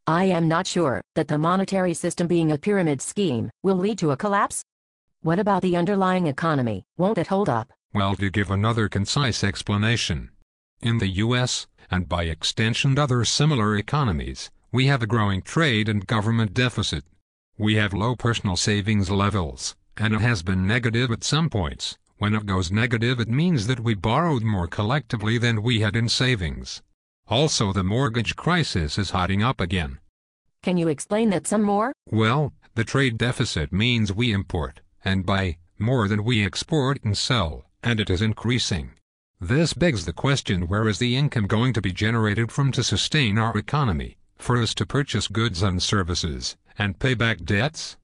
I am not sure that the monetary system being a pyramid scheme will lead to a collapse. What about the underlying economy? Won't it hold up? Well, to give another concise explanation, in the US, and by extension other similar economies, we have a growing trade and government deficit. We have low personal savings levels, and it has been negative at some points. When it goes negative, it means that we borrowed more collectively than we had in savings. Also, the mortgage crisis is hotting up again. Can you explain that some more? Well, the trade deficit means we import and buy more than we export and sell, and it is increasing. This begs the question, where is the income going to be generated from to sustain our economy, for us to purchase goods and services, and pay back debts?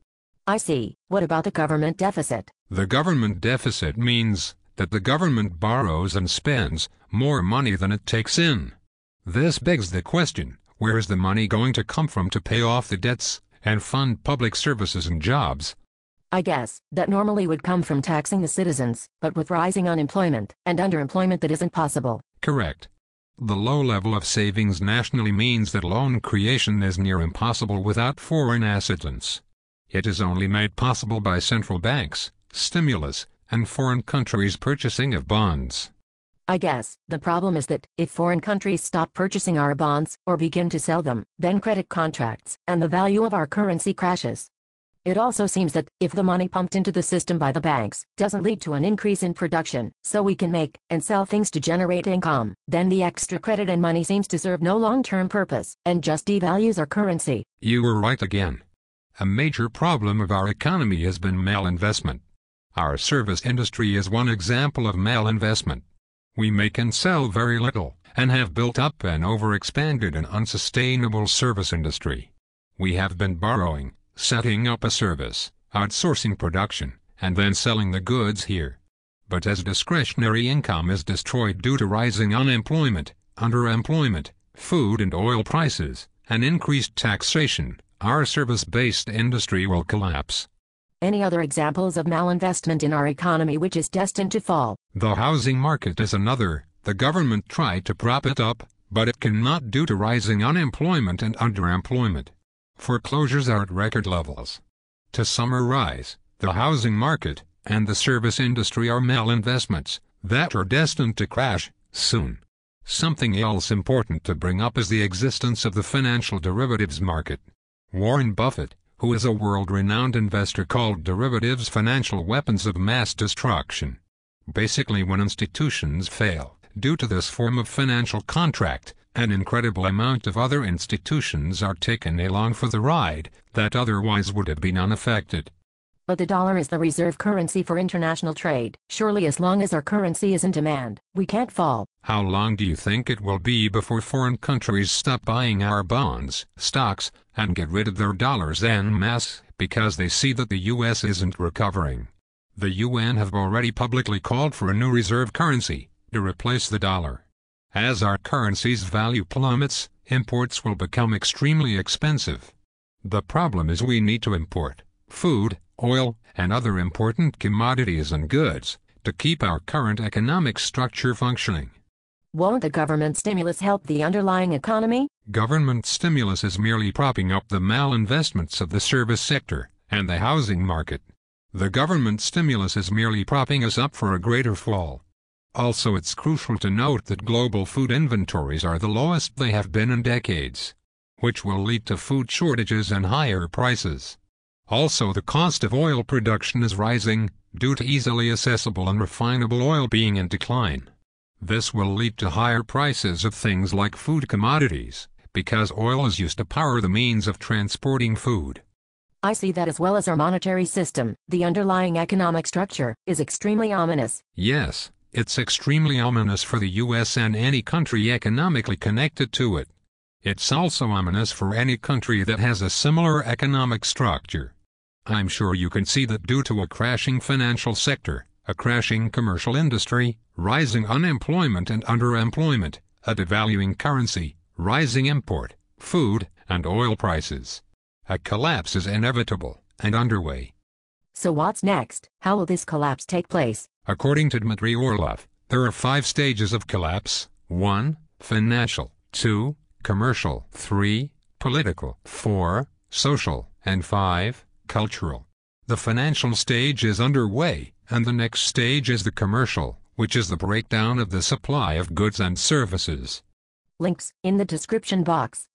I see. What about the government deficit? The government deficit means that the government borrows and spends more money than it takes in. This begs the question, where is the money going to come from to pay off the debts and fund public services and jobs? I guess that normally would come from taxing the citizens, but with rising unemployment and underemployment that isn't possible. Correct. The low level of savings nationally means that loan creation is near impossible without foreign assistance. It is only made possible by central banks, stimulus, and foreign countries' purchasing of bonds. I guess the problem is that if foreign countries stop purchasing our bonds or begin to sell them, then credit contracts and the value of our currency crashes. It also seems that if the money pumped into the system by the banks doesn't lead to an increase in production, so we can make and sell things to generate income, then the extra credit and money seems to serve no long-term purpose and just devalues our currency. You were right again. A major problem of our economy has been malinvestment. Our service industry is one example of malinvestment. We make and sell very little, and have built up an overexpanded and unsustainable service industry. We have been borrowing, setting up a service, outsourcing production, and then selling the goods here. But as discretionary income is destroyed due to rising unemployment, underemployment, food and oil prices, and increased taxation, our service-based industry will collapse. Any other examples of malinvestment in our economy which is destined to fall? The housing market is another. The government tried to prop it up, but it cannot due to rising unemployment and underemployment. Foreclosures are at record levels. To summarize, the housing market and the service industry are malinvestments that are destined to crash soon. Something else important to bring up is the existence of the financial derivatives market. Warren Buffett, who is a world-renowned investor, called derivatives financial weapons of mass destruction. Basically, when institutions fail due to this form of financial contract, an incredible amount of other institutions are taken along for the ride that otherwise would have been unaffected. But the dollar is the reserve currency for international trade. Surely as long as our currency is in demand, we can't fall. How long do you think it will be before foreign countries stop buying our bonds, stocks, and get rid of their dollars en masse because they see that the US isn't recovering? The UN have already publicly called for a new reserve currency to replace the dollar. As our currency's value plummets, imports will become extremely expensive. The problem is we need to import food, oil, and other important commodities and goods to keep our current economic structure functioning. Won't the government stimulus help the underlying economy? Government stimulus is merely propping up the malinvestments of the service sector and the housing market. The government stimulus is merely propping us up for a greater fall. Also, it's crucial to note that global food inventories are the lowest they have been in decades, which will lead to food shortages and higher prices. Also, the cost of oil production is rising due to easily accessible and refinable oil being in decline. This will lead to higher prices of things like food commodities, because oil is used to power the means of transporting food. I see that, as well as our monetary system, the underlying economic structure is extremely ominous. Yes. It's extremely ominous for the US and any country economically connected to it. It's also ominous for any country that has a similar economic structure. I'm sure you can see that due to a crashing financial sector, a crashing commercial industry, rising unemployment and underemployment, a devaluing currency, rising import, food, and oil prices, a collapse is inevitable and underway. So what's next? How will this collapse take place? According to Dmitry Orlov, there are 5 stages of collapse: 1. Financial, 2. Commercial, 3. political, 4, social, and 5, cultural. The financial stage is underway, and the next stage is the commercial, which is the breakdown of the supply of goods and services. Links in the description box.